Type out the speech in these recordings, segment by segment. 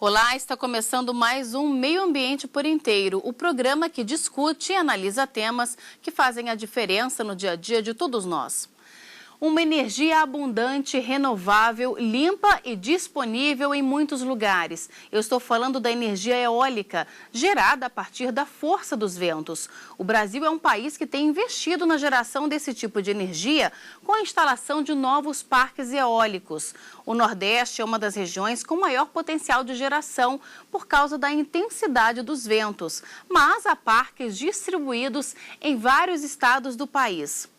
Olá, está começando mais um Meio Ambiente por Inteiro, o programa que discute e analisa temas que fazem a diferença no dia a dia de todos nós. Uma energia abundante, renovável, limpa e disponível em muitos lugares. Eu estou falando da energia eólica, gerada a partir da força dos ventos. O Brasil é um país que tem investido na geração desse tipo de energia com a instalação de novos parques eólicos. O Nordeste é uma das regiões com maior potencial de geração por causa da intensidade dos ventos, mas há parques distribuídos em vários estados do país.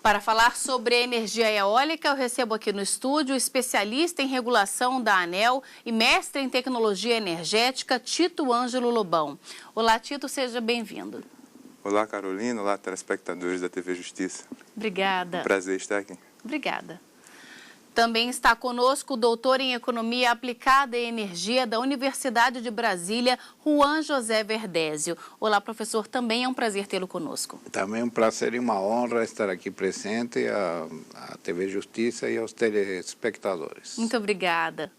Para falar sobre a energia eólica, eu recebo aqui no estúdio o especialista em regulação da ANEEL e mestre em tecnologia energética, Tito Ângelo Lobão. Olá, Tito, seja bem-vindo. Olá, Carolina. Olá, telespectadores da TV Justiça. Obrigada. Prazer estar aqui. Obrigada. Também está conosco o doutor em Economia Aplicada e Energia da Universidade de Brasília, Juan José Verdésio. Olá, professor, também é um prazer tê-lo conosco. Também é um prazer e uma honra estar aqui presente à TV Justiça e aos telespectadores. Muito obrigada.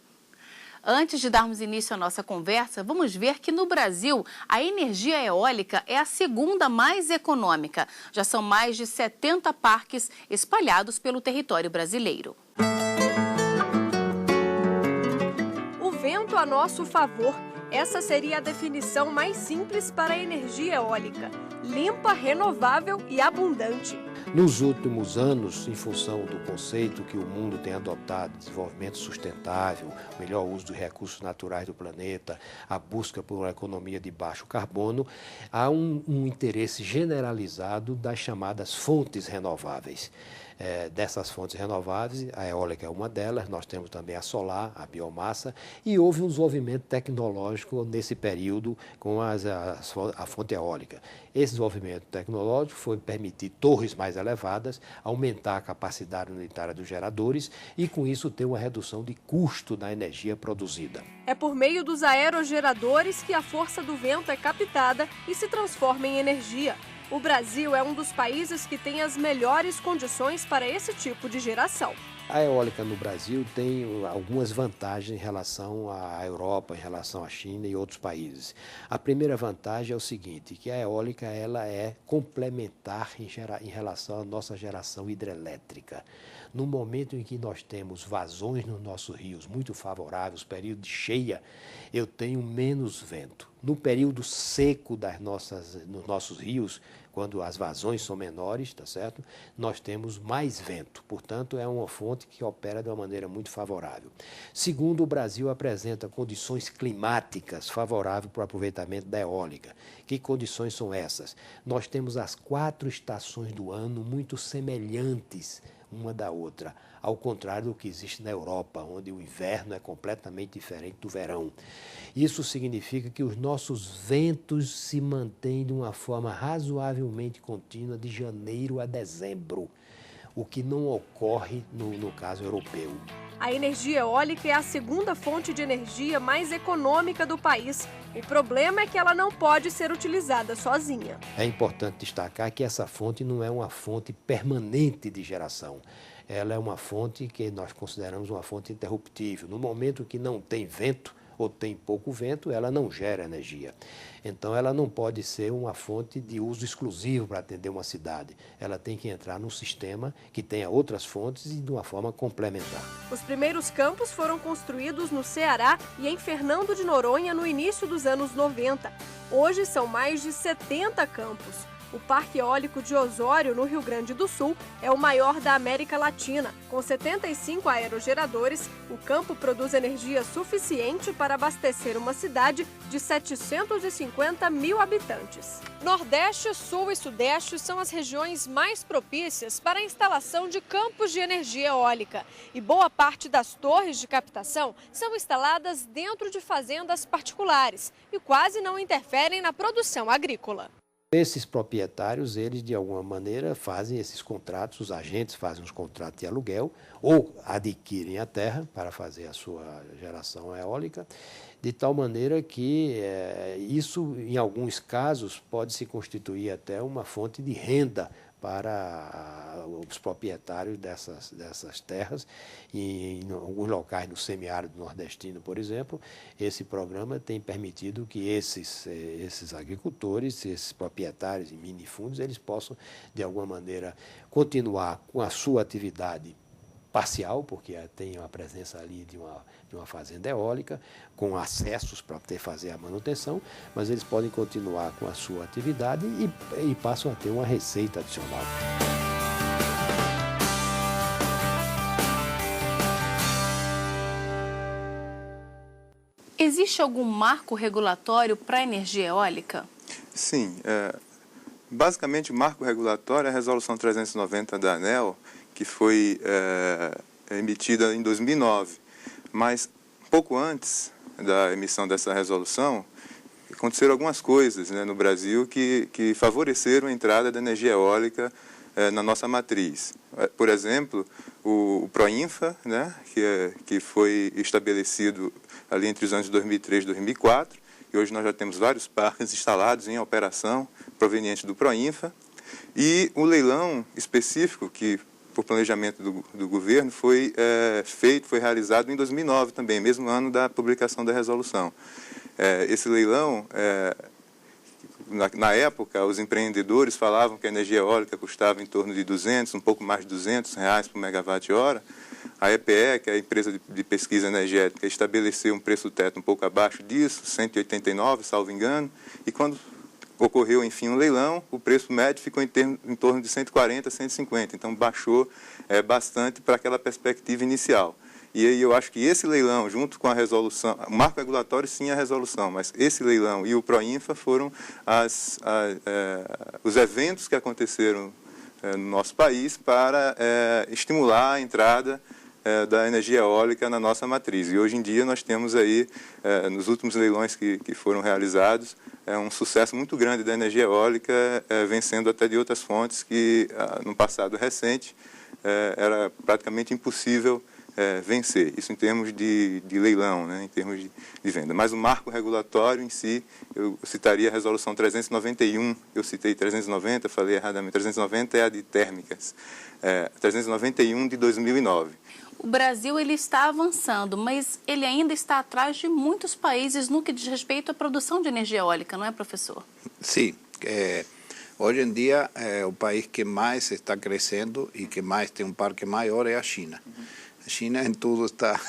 Antes de darmos início à nossa conversa, vamos ver que no Brasil a energia eólica é a segunda mais econômica. Já são mais de 70 parques espalhados pelo território brasileiro. O vento a nosso favor. Essa seria a definição mais simples para a energia eólica. Limpa, renovável e abundante. Nos últimos anos, em função do conceito que o mundo tem adotado, desenvolvimento sustentável, melhor uso dos recursos naturais do planeta, a busca por uma economia de baixo carbono, há um interesse generalizado das chamadas fontes renováveis. Dessas fontes renováveis, a eólica é uma delas, nós temos também a solar, a biomassa, e houve um desenvolvimento tecnológico nesse período com a fonte eólica. Esse desenvolvimento tecnológico foi permitir torres mais elevadas, aumentar a capacidade unitária dos geradores e, com isso, ter uma redução de custo da energia produzida. É por meio dos aerogeradores que a força do vento é captada e se transforma em energia. O Brasil é um dos países que tem as melhores condições para esse tipo de geração. A eólica no Brasil tem algumas vantagens em relação à Europa, em relação à China e outros países. A primeira vantagem é o seguinte, que a eólica ela é complementar em relação à nossa geração hidrelétrica. No momento em que nós temos vazões nos nossos rios muito favoráveis, período de cheia, eu tenho menos vento. No período seco nos nossos rios, quando as vazões são menores, tá certo? Nós temos mais vento. Portanto, é uma fonte que opera de uma maneira muito favorável. Segundo, o Brasil apresenta condições climáticas favoráveis para o aproveitamento da eólica. Que condições são essas? Nós temos as 4 estações do ano muito semelhantes uma da outra, ao contrário do que existe na Europa, onde o inverno é completamente diferente do verão. Isso significa que os nossos ventos se mantêm de uma forma razoavelmente contínua de janeiro a dezembro, o que não ocorre no caso europeu. A energia eólica é a segunda fonte de energia mais econômica do país. O problema é que ela não pode ser utilizada sozinha. É importante destacar que essa fonte não é uma fonte permanente de geração. Ela é uma fonte que nós consideramos uma fonte interruptível. No momento que não tem vento, ou tem pouco vento, ela não gera energia. Então, ela não pode ser uma fonte de uso exclusivo para atender uma cidade. Ela tem que entrar num sistema que tenha outras fontes e de uma forma complementar. Os primeiros campos foram construídos no Ceará e em Fernando de Noronha no início dos anos 90. Hoje são mais de 70 campos. O Parque Eólico de Osório, no Rio Grande do Sul, é o maior da América Latina. Com 75 aerogeradores, o campo produz energia suficiente para abastecer uma cidade de 750 mil habitantes. Nordeste, Sul e Sudeste são as regiões mais propícias para a instalação de campos de energia eólica. E boa parte das torres de captação são instaladas dentro de fazendas particulares e quase não interferem na produção agrícola. Esses proprietários, eles de alguma maneira fazem esses contratos, os agentes fazem os contratos de aluguel ou adquirem a terra para fazer a sua geração eólica de tal maneira que isso, em alguns casos, pode se constituir até uma fonte de renda para os proprietários dessas terras. E em alguns locais no semiárido nordestino, por exemplo, esse programa tem permitido que esses agricultores, esses proprietários em minifundos, eles possam, de alguma maneira, continuar com a sua atividade parcial, porque tem a presença ali de uma fazenda eólica, com acessos para fazer a manutenção, mas eles podem continuar com a sua atividade e passam a ter uma receita adicional. Existe algum marco regulatório para a energia eólica? Sim. Basicamente, o marco regulatório é a Resolução 390 da ANEEL, que foi emitida em 2009. Mas, pouco antes da emissão dessa resolução, aconteceram algumas coisas, né, no Brasil que favoreceram a entrada da energia eólica na nossa matriz. Por exemplo, o PROINFA, né, que foi estabelecido ali entre os anos de 2003 e 2004, e hoje nós já temos vários parques instalados em operação provenientes do PROINFA, e o leilão específico que por planejamento do governo, foi realizado em 2009 também, mesmo ano da publicação da resolução. Esse leilão, na época, os empreendedores falavam que a energia eólica custava em torno de 200, um pouco mais de R$200 por megawatt-hora. A EPE, que é a empresa de pesquisa energética, estabeleceu um preço teto um pouco abaixo disso, 189, salvo engano, e quando ocorreu, enfim, um leilão, o preço médio ficou em torno de 140, 150, então baixou bastante para aquela perspectiva inicial. E aí eu acho que esse leilão, junto com a resolução, o marco regulatório sim é a resolução, mas esse leilão e o PROINFA foram os eventos que aconteceram no nosso país para estimular a entrada da energia eólica na nossa matriz. E hoje em dia nós temos aí, nos últimos leilões que foram realizados, um sucesso muito grande da energia eólica, vencendo até de outras fontes que, no passado recente, era praticamente impossível vencer. Isso em termos de leilão, né, em termos de venda. Mas o marco regulatório em si, eu citaria a Resolução 391, eu citei 390, falei erradamente, 390 é a de térmicas, 391 de 2009. O Brasil ele está avançando, mas ele ainda está atrás de muitos países no que diz respeito à produção de energia eólica, não é, professor? Sim. Hoje em dia, o país que mais está crescendo e que mais tem um parque maior é a China. A China em tudo está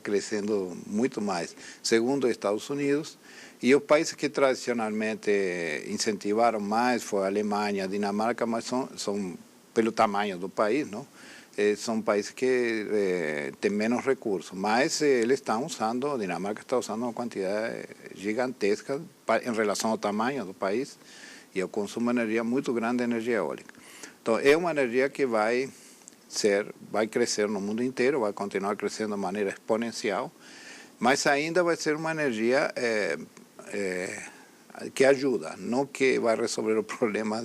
crescendo muito mais. Segundo os Estados Unidos, e os países que tradicionalmente incentivaram mais foi a Alemanha, a Dinamarca, mas são pelo tamanho do país, não? São países que têm menos recursos, mas eles estão usando, a Dinamarca está usando uma quantidade gigantesca em relação ao tamanho do país e ao consumo de energia muito grande de energia eólica. Então, é uma energia que vai crescer no mundo inteiro, vai continuar crescendo de maneira exponencial, mas ainda vai ser uma energia que ajuda, não que vai resolver o problema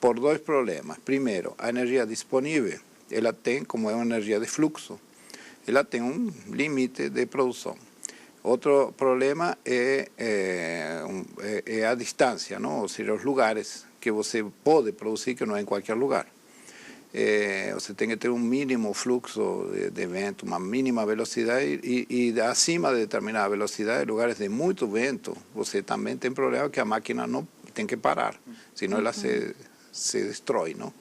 por dois problemas. Primeiro, a energia disponível, ela tem, como é uma energia de fluxo, ela tem um limite de produção. Outro problema é a distância, não? Ou seja, os lugares que você pode produzir, que não é em qualquer lugar. Você tem que ter um mínimo fluxo de vento, uma mínima velocidade e acima de determinada velocidade, lugares de muito vento, você também tem problema que a máquina não tem que parar, senão ela se destrói, não?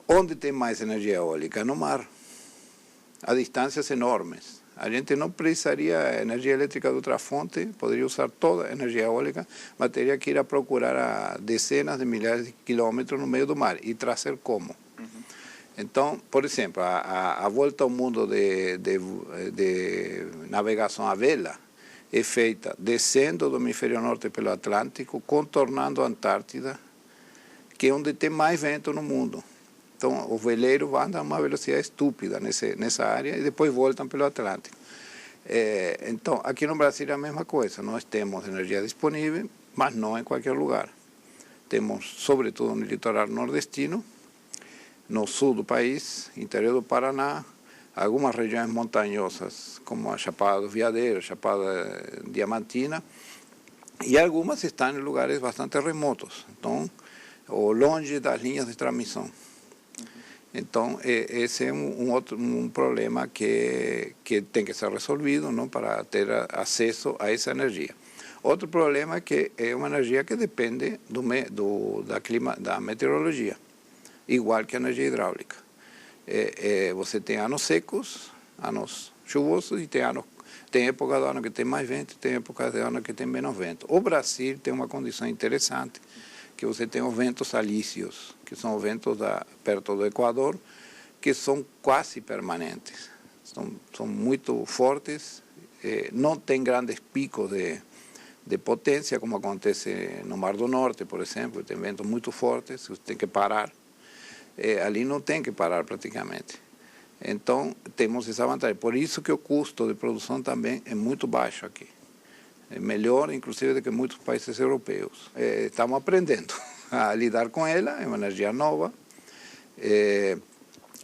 Onde tem mais energia eólica? No mar, a distâncias enormes. A gente não precisaria energia elétrica de outra fonte, poderia usar toda a energia eólica, mas teria que ir a procurar a dezenas de milhares de quilômetros no meio do mar e trazer como. Então, por exemplo, a volta ao mundo de navegação à vela é feita descendo do hemisfério norte pelo Atlântico, contornando a Antártida, que é onde tem mais vento no mundo. Então, os veleiros andam a uma velocidade estúpida nessa área e depois voltam pelo Atlântico. Então, aqui no Brasil é a mesma coisa. Nós temos energia disponível, mas não em qualquer lugar. Temos, sobretudo, no litoral nordestino, no sul do país, interior do Paraná, algumas regiões montanhosas, como a Chapada do Veadeiro, Chapada Diamantina, e algumas estão em lugares bastante remotos, então, ou longe das linhas de transmissão. Então, esse é um problema que tem que ser resolvido, não, para ter acesso a essa energia. Outro problema é que é uma energia que depende da meteorologia, igual que a energia hidráulica. Você tem anos secos, anos chuvosos, e tem época do ano que tem mais vento, tem época do ano que tem menos vento. O Brasil tem uma condição interessante, que você tem os ventos alísios, que são ventos perto do Equador, que são quase permanentes. São muito fortes, não tem grandes picos de potência, como acontece no Mar do Norte, por exemplo, tem ventos muito fortes, você tem que parar. Ali não tem que parar praticamente. Então, temos essa vantagem. Por isso que o custo de produção também é muito baixo aqui. É melhor, inclusive, do que muitos países europeus. Estamos aprendendo a lidar com ela, é uma energia nova,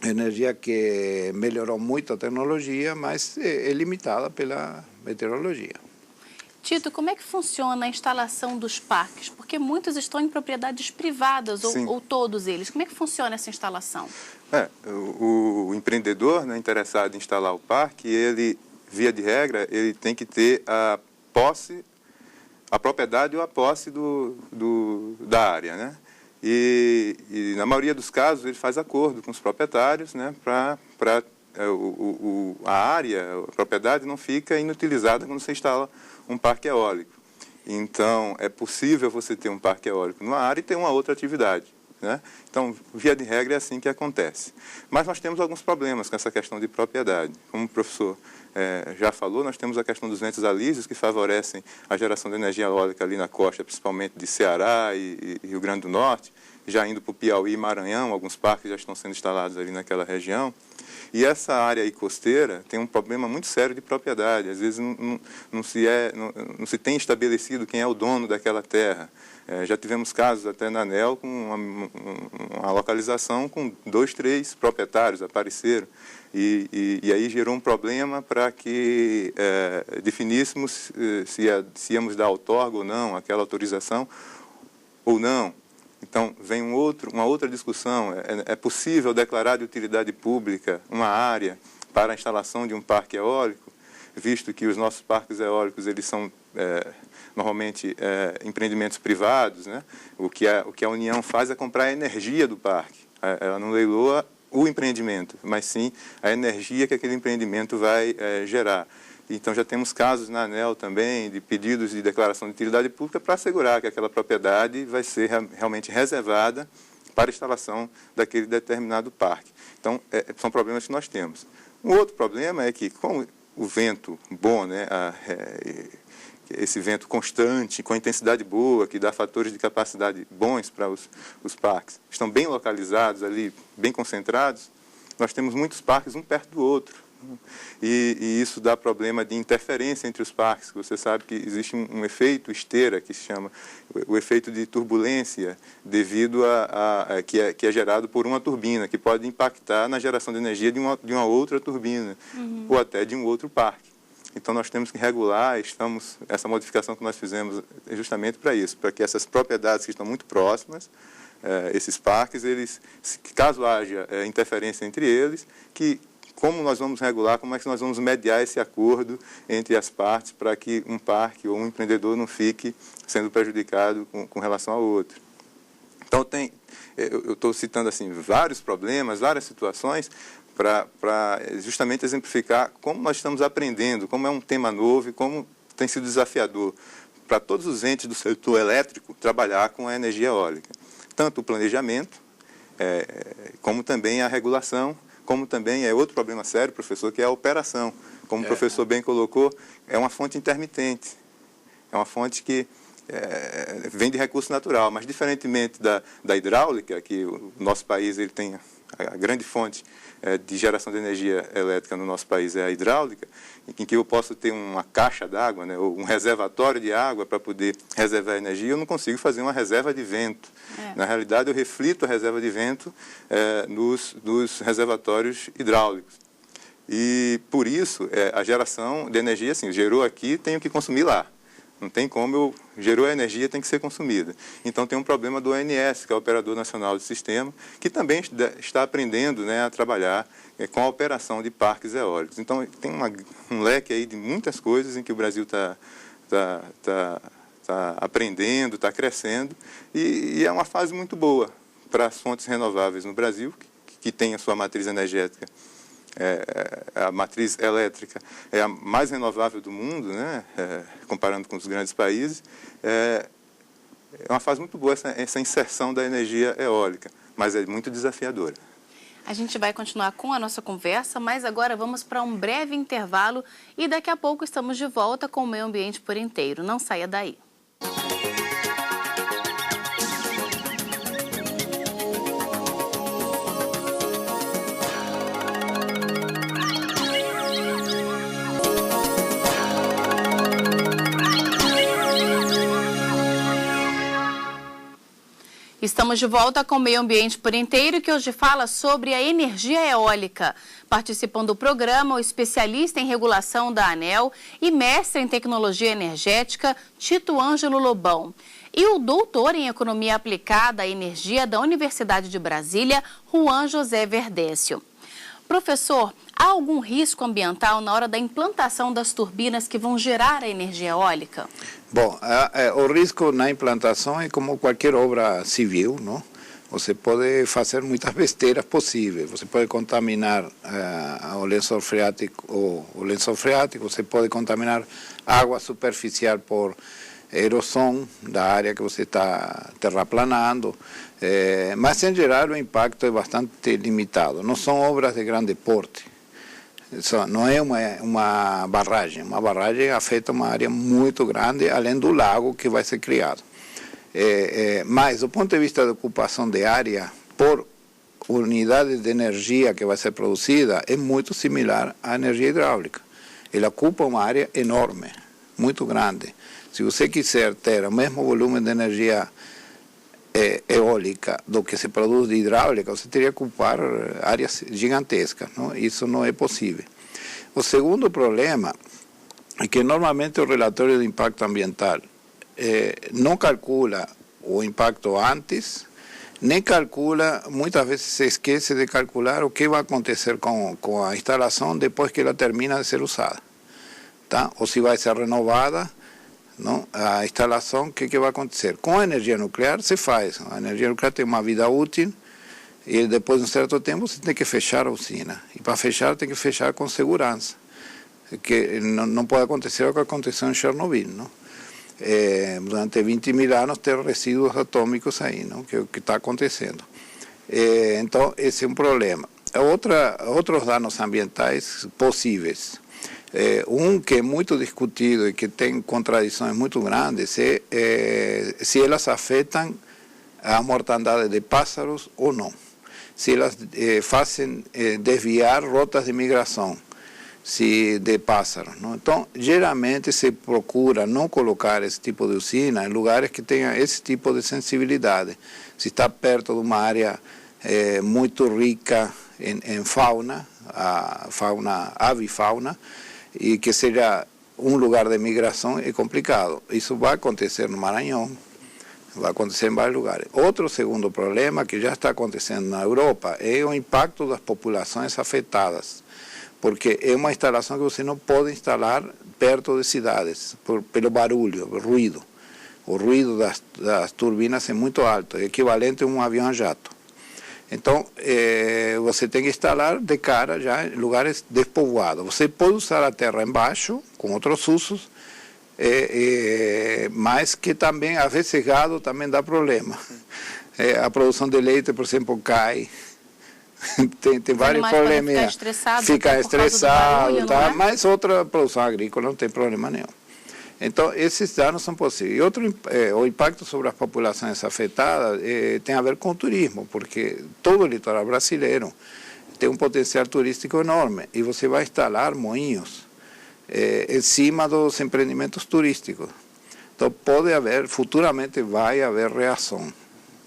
energia que melhorou muito a tecnologia, mas é limitada pela meteorologia. Tito, como é que funciona a instalação dos parques? Porque muitos estão em propriedades privadas, ou todos eles. Como é que funciona essa instalação? O empreendedor, né, interessado em instalar o parque, ele, via de regra, ele tem que ter a propriedade ou a posse da área, né? E na maioria dos casos ele faz acordo com os proprietários, né, para a área, a propriedade não fica inutilizada quando você instala um parque eólico. Então, é possível você ter um parque eólico numa área e ter uma outra atividade, né? Então, via de regra, é assim que acontece. Mas nós temos alguns problemas com essa questão de propriedade. Como o professor já falou, nós temos a questão dos ventos alísios, que favorecem a geração de energia eólica ali na costa, principalmente de Ceará e Rio Grande do Norte, já indo para o Piauí e Maranhão, alguns parques já estão sendo instalados ali naquela região. E essa área aí costeira tem um problema muito sério de propriedade. Às vezes não se tem estabelecido quem é o dono daquela terra. Já tivemos casos até na ANEEL com uma localização com 2, 3 proprietários apareceram. E aí gerou um problema para que definíssemos se íamos dar outorga ou não, aquela autorização ou não. Então, vem uma outra discussão. É possível declarar de utilidade pública uma área para a instalação de um parque eólico, visto que os nossos parques eólicos eles são normalmente empreendimentos privados, né? O que a União faz é comprar a energia do parque. Ela não leiloa o empreendimento, mas sim a energia que aquele empreendimento vai gerar. Então, já temos casos na ANEEL também de pedidos de declaração de utilidade pública para assegurar que aquela propriedade vai ser realmente reservada para a instalação daquele determinado parque. Então, são problemas que nós temos. Um outro problema é que, com o vento bom, né, esse vento constante, com intensidade boa, que dá fatores de capacidade bons para os parques, estão bem localizados ali, bem concentrados, nós temos muitos parques um perto do outro. E isso dá problema de interferência entre os parques. Você sabe que existe um efeito esteira, que se chama o efeito de turbulência, devido que é gerado por uma turbina, que pode impactar na geração de energia de uma outra turbina, ou até de um outro parque. Então, nós temos que regular, essa modificação que nós fizemos é justamente para isso, para que essas propriedades que estão muito próximas, esses parques, caso haja interferência entre eles, como nós vamos regular, como é que nós vamos mediar esse acordo entre as partes para que um parque ou um empreendedor não fique sendo prejudicado com relação ao outro. Então, eu estou citando assim, vários problemas, várias situações, para justamente exemplificar como nós estamos aprendendo, como é um tema novo e como tem sido desafiador para todos os entes do setor elétrico trabalhar com a energia eólica. Tanto o planejamento, como também a regulação, como também é outro problema sério, professor, que é a operação. Como o professor bem colocou, é uma fonte intermitente. É uma fonte que vem de recurso natural, mas diferentemente da hidráulica, que o nosso país ele tem a grande fonte de geração de energia elétrica no nosso país é a hidráulica, em que eu posso ter uma caixa d'água, né, ou um reservatório de água para poder reservar energia, eu não consigo fazer uma reserva de vento. Na realidade, eu reflito a reserva de vento nos reservatórios hidráulicos. E, por isso, a geração de energia, assim, gerou aqui, tenho que consumir lá. Não tem como, gerou a energia, tem que ser consumida. Então, tem um problema do ONS, que é o Operador Nacional do Sistema, que também está aprendendo, né, a trabalhar com a operação de parques eólicos. Então, tem um leque aí de muitas coisas em que o Brasil está aprendendo, está crescendo, e é uma fase muito boa para as fontes renováveis no Brasil, que tem a sua matriz energética. A matriz elétrica é a mais renovável do mundo, né? Comparando com os grandes países. É uma fase muito boa essa inserção da energia eólica, mas é muito desafiadora. A gente vai continuar com a nossa conversa, mas agora vamos para um breve intervalo e daqui a pouco estamos de volta com o Meio Ambiente por Inteiro. Não saia daí. Estamos de volta com o Meio Ambiente por Inteiro, que hoje fala sobre a energia eólica. Participam do programa o especialista em regulação da ANEEL e mestre em tecnologia energética, Tito Ângelo Lobão. E o doutor em economia aplicada à energia da Universidade de Brasília, Juan José Verdécio. Professor, há algum risco ambiental na hora da implantação das turbinas que vão gerar a energia eólica? Bom, o risco na implantação é como qualquer obra civil, não? Você pode fazer muitas besteiras possíveis. Você pode contaminar o lençol freático, você pode contaminar água superficial por erosão da área que você está terraplanando, mas em geral o impacto é bastante limitado. Não são obras de grande porte. Isso não é uma barragem afeta uma área muito grande, além do lago que vai ser criado. Mas, do ponto de vista da ocupação de área por unidade de energia que vai ser produzida, é muito similar à energia hidráulica. Ela ocupa uma área enorme, muito grande. Se você quiser ter o mesmo volume de energia eólica do que se produz de hidráulica, você teria que ocupar áreas gigantescas, não? Isso não é possível. O segundo problema é que normalmente o relatório de impacto ambiental não calcula o impacto antes, nem calcula, muitas vezes se esquece de calcular o que vai acontecer com a instalação depois que ela termina de ser usada, tá? Ou se vai ser renovada, não? A instalação, o que vai acontecer? Com a energia nuclear se faz. A energia nuclear tem uma vida útil e depois de um certo tempo você tem que fechar a usina. E para fechar tem que fechar com segurança. Que não pode acontecer o que aconteceu em Chernobyl, não? Durante 20 mil anos ter resíduos atômicos aí, não? Que é o que está acontecendo. Então esse é um problema. Outros danos ambientais possíveis. Um que é muito discutido e que tem contradições muito grandes é se elas afetam a mortandade de pássaros ou não. Se elas fazem desviar rotas de migração de pássaros, não? Então, geralmente se procura não colocar esse tipo de usina em lugares que tenham esse tipo de sensibilidade. Se está perto de uma área muito rica em fauna, avifauna, e que seja um lugar de migração, é complicado. Isso vai acontecer no Maranhão, vai acontecer em vários lugares. Outro segundo problema que já está acontecendo na Europa é o impacto das populações afetadas, porque é uma instalação que você não pode instalar perto de cidades, pelo barulho, pelo ruído. O ruído das turbinas é muito alto, é equivalente a um avião-jato. Então, você tem que instalar de cara já em lugares despovoados. Você pode usar a terra embaixo, com outros usos, mas que também, às vezes, gado também dá problema. A produção de leite, por exemplo, cai. Tem vários problemas. Fica estressado, barulho, tá? Mas outra produção agrícola não tem problema nenhum. Então, esses danos são possíveis. E outro, o impacto sobre as populações afetadas tem a ver com o turismo, porque todo o litoral brasileiro tem um potencial turístico enorme, e você vai instalar moinhos em cima dos empreendimentos turísticos. Então, futuramente vai haver reação,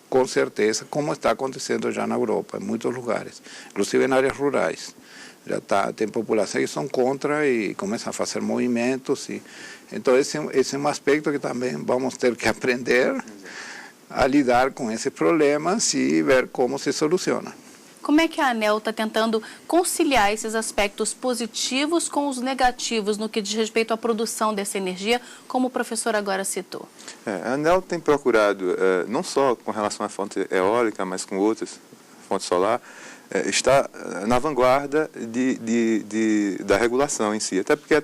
com certeza, como está acontecendo já na Europa, em muitos lugares, inclusive em áreas rurais. tem populações que são contra e começam a fazer movimentos. Então, esse é um aspecto que também vamos ter que aprender a lidar com esses problemas e ver como se soluciona. Como é que a ANEEL está tentando conciliar esses aspectos positivos com os negativos no que diz respeito à produção dessa energia, como o professor agora citou? A ANEEL tem procurado, não só com relação à fonte eólica, mas com outras, fonte solar, está na vanguarda da regulação em si, até porque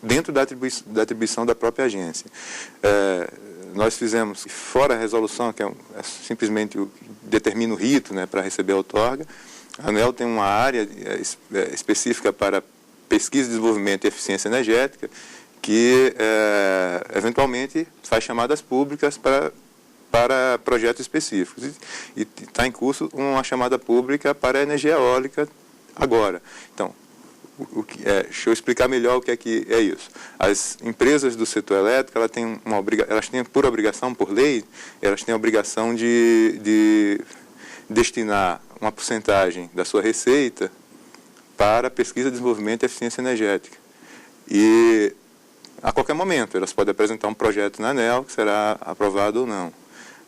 dentro da atribuição da própria agência. Nós fizemos, fora a resolução, que é simplesmente determina o rito, né, para receber a outorga, a ANEEL tem uma área específica para pesquisa, desenvolvimento e eficiência energética, que eventualmente faz chamadas públicas para projetos específicos. E está em curso uma chamada pública para a energia eólica agora. Então, deixa eu explicar melhor o que é isso. As empresas do setor elétrico, elas têm por obrigação, por lei, elas têm a obrigação de destinar uma porcentagem da sua receita para pesquisa, desenvolvimento e eficiência energética. E, a qualquer momento, elas podem apresentar um projeto na ANEEL, que será aprovado ou não.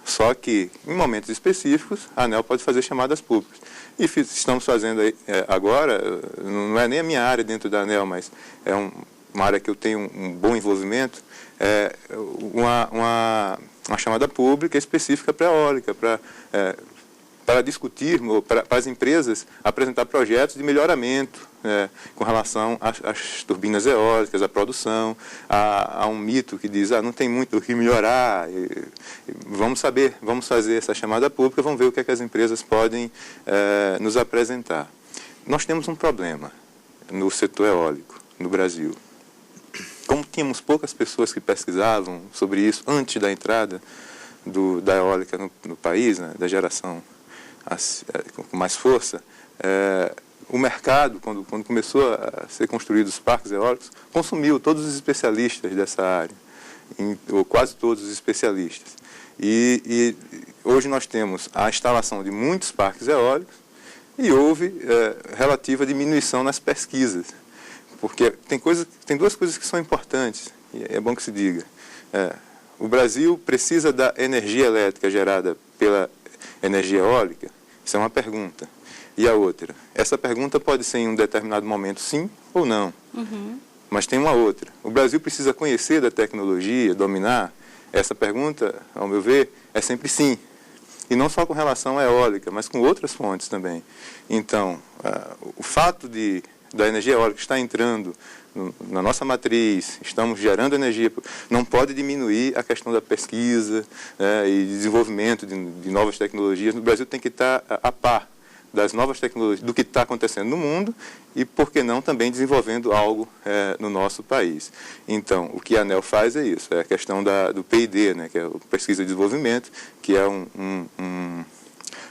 Só que, em momentos específicos, a ANEEL pode fazer chamadas públicas. E estamos fazendo agora, não é nem a minha área dentro da ANEEL, mas é uma área que eu tenho um bom envolvimento, uma chamada pública específica para a eólica, para discutir, para as empresas apresentar projetos de melhoramento com relação às turbinas eólicas, à produção, a um mito que diz, não tem muito o que melhorar, vamos fazer essa chamada pública, vamos ver o que as empresas podem nos apresentar. Nós temos um problema no setor eólico, no Brasil. Como tínhamos poucas pessoas que pesquisavam sobre isso antes da entrada da eólica no país, né, da geração com mais força, o mercado, quando começou a ser construídos os parques eólicos, consumiu todos os especialistas dessa área, ou quase todos os especialistas. E hoje nós temos a instalação de muitos parques eólicos e houve relativa diminuição nas pesquisas, porque tem duas coisas que são importantes, e é bom que se diga. O Brasil precisa da energia elétrica gerada pela energia eólica? Isso é uma pergunta. E a outra? Essa pergunta pode ser em um determinado momento sim ou não. Uhum. Mas tem uma outra. O Brasil precisa conhecer da tecnologia, dominar? Essa pergunta, ao meu ver, é sempre sim. E não só com relação à eólica, mas com outras fontes também. Então, o fato da energia eólica estar entrando na nossa matriz, estamos gerando energia, não pode diminuir a questão da pesquisa e desenvolvimento de novas tecnologias. O Brasil tem que estar a par das novas tecnologias, do que está acontecendo no mundo e, por que não, também desenvolvendo algo no nosso país. Então, o que a ANEEL faz é isso, é a questão do P&D, né, que é o Pesquisa e Desenvolvimento, que é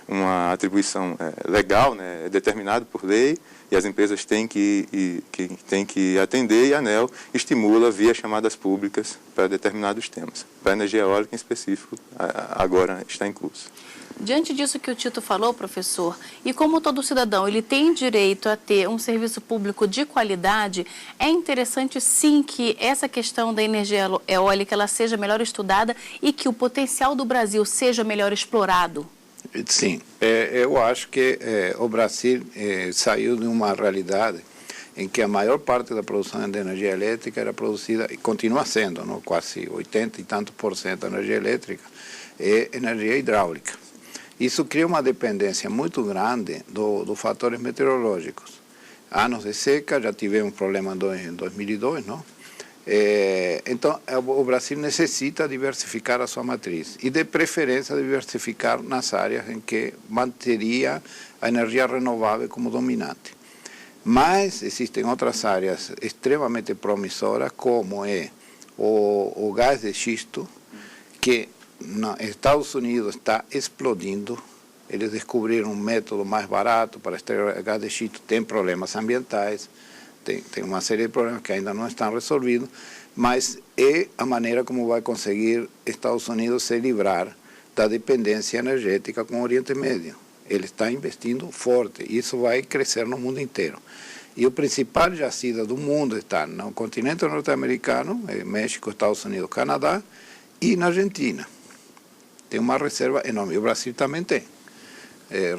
uma atribuição legal, né, é determinado por lei, e as empresas têm que atender, e a ANEEL estimula via chamadas públicas para determinados temas. Para a energia eólica em específico, agora está em curso. Diante disso que o Tito falou, professor, e como todo cidadão ele tem direito a ter um serviço público de qualidade, é interessante sim que essa questão da energia eólica ela seja melhor estudada e que o potencial do Brasil seja melhor explorado. Sim, eu acho que o Brasil saiu de uma realidade em que a maior parte da produção de energia elétrica era produzida, e continua sendo, não? Quase 80 e tantos % da energia elétrica é energia hidráulica. Isso cria uma dependência muito grande dos fatores meteorológicos. Anos de seca, já tivemos problema em 2002, não? Então, o Brasil necessita diversificar a sua matriz e, de preferência, diversificar nas áreas em que manteria a energia renovável como dominante. Mas existem outras áreas extremamente promissoras, como o gás de xisto, que nos Estados Unidos está explodindo. Eles descobriram um método mais barato para extrair gás de xisto, tem problemas ambientais, tem uma série de problemas que ainda não estão resolvidos, mas é a maneira como vai conseguir Estados Unidos se livrar da dependência energética com o Oriente Médio. Ele está investindo forte, e isso vai crescer no mundo inteiro. E o principal jazido do mundo está no continente norte-americano, México, Estados Unidos, Canadá, e na Argentina. Tem uma reserva enorme. E o Brasil também tem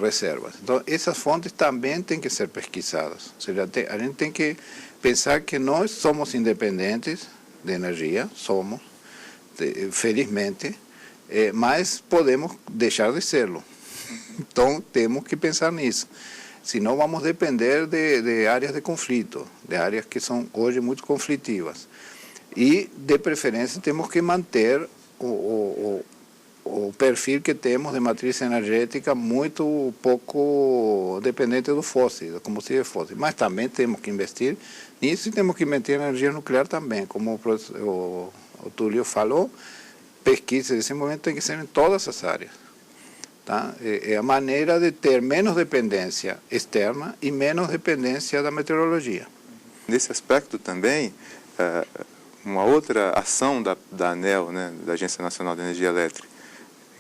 reservas. Então, essas fontes também têm que ser pesquisadas. Ou seja, a gente tem que pensar que nós somos independentes de energia, somos, felizmente, mas podemos deixar de serlo. Então, temos que pensar nisso. Senão, vamos depender de áreas de conflito, de áreas que são hoje muito conflitivas. E, de preferência, temos que manter o perfil que temos de matriz energética muito pouco dependente do fóssil, do combustível fóssil. Mas também temos que investir nisso e temos que investir em energia nuclear também. Como o Túlio falou, pesquisa nesse momento tem que ser em todas as áreas. Tá? É a maneira de ter menos dependência externa e menos dependência da meteorologia. Nesse aspecto também, uma outra ação da ANEEL, né, da Agência Nacional de Energia Elétrica,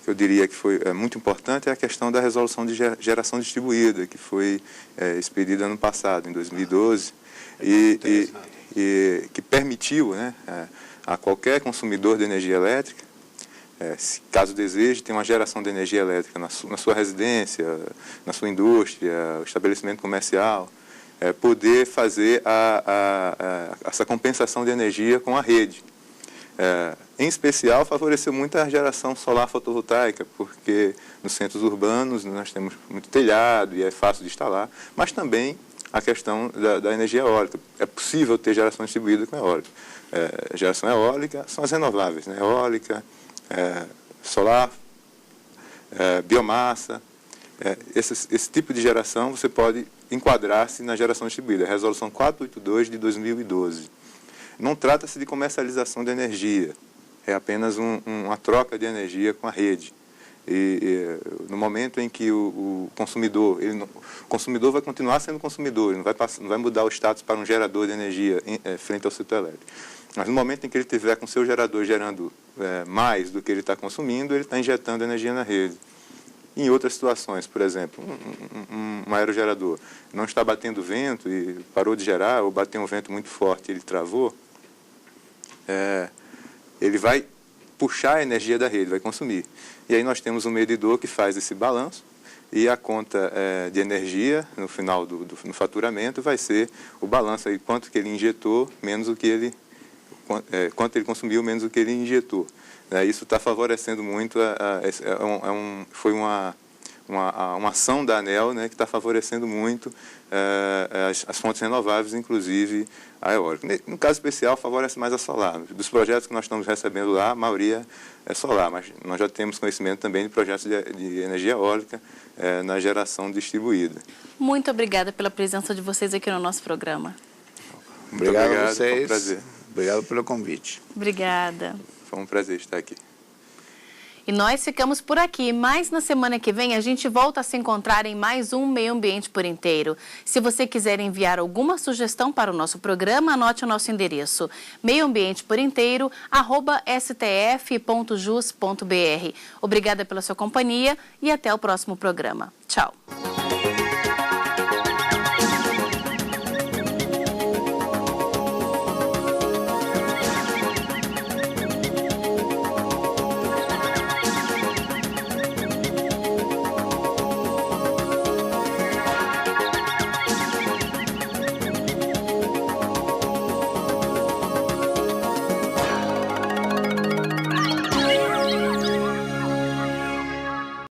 que eu diria que foi muito importante, é a questão da resolução de geração distribuída, que foi expedida ano passado, em 2012, e que permitiu, né, a qualquer consumidor de energia elétrica, caso deseje, ter uma geração de energia elétrica na sua residência, na sua indústria, estabelecimento comercial, poder fazer essa compensação de energia com a rede. Em especial, favoreceu muito a geração solar fotovoltaica, porque nos centros urbanos nós temos muito telhado e é fácil de instalar, mas também a questão da energia eólica. É possível ter geração distribuída com eólica. Geração eólica são as renováveis, né? Eólica, solar, biomassa. Esse tipo de geração você pode enquadrar-se na geração distribuída, a resolução 482 de 2012. Não trata-se de comercialização de energia, é apenas uma troca de energia com a rede. E no momento em que o consumidor vai continuar sendo consumidor, ele não vai mudar o status para um gerador de energia frente ao setor elétrico. Mas no momento em que ele estiver com o seu gerador gerando mais do que ele está consumindo, ele está injetando energia na rede. Em outras situações, por exemplo, um aerogerador não está batendo vento e parou de gerar, ou bateu um vento muito forte e ele travou, ele vai puxar a energia da rede, vai consumir. E aí nós temos um medidor que faz esse balanço e a conta de energia, no final no faturamento, vai ser o balanço aí, quanto que ele injetou, menos o que ele... quanto ele consumiu, menos o que ele injetou. Isso está favorecendo muito, foi uma ação da ANEEL, né, que está favorecendo muito as fontes renováveis, inclusive a eólica. No caso especial, favorece mais a solar. Dos projetos que nós estamos recebendo lá, a maioria é solar, mas nós já temos conhecimento também de projetos de energia eólica na geração distribuída. Muito obrigada pela presença de vocês aqui no nosso programa. Obrigado a vocês. Foi um prazer. Obrigado pelo convite. Obrigada. Foi um prazer estar aqui. E nós ficamos por aqui, mas na semana que vem a gente volta a se encontrar em mais um Meio Ambiente por Inteiro. Se você quiser enviar alguma sugestão para o nosso programa, anote o nosso endereço, meioambienteporinteiro@stf.jus.br. Obrigada pela sua companhia e até o próximo programa. Tchau.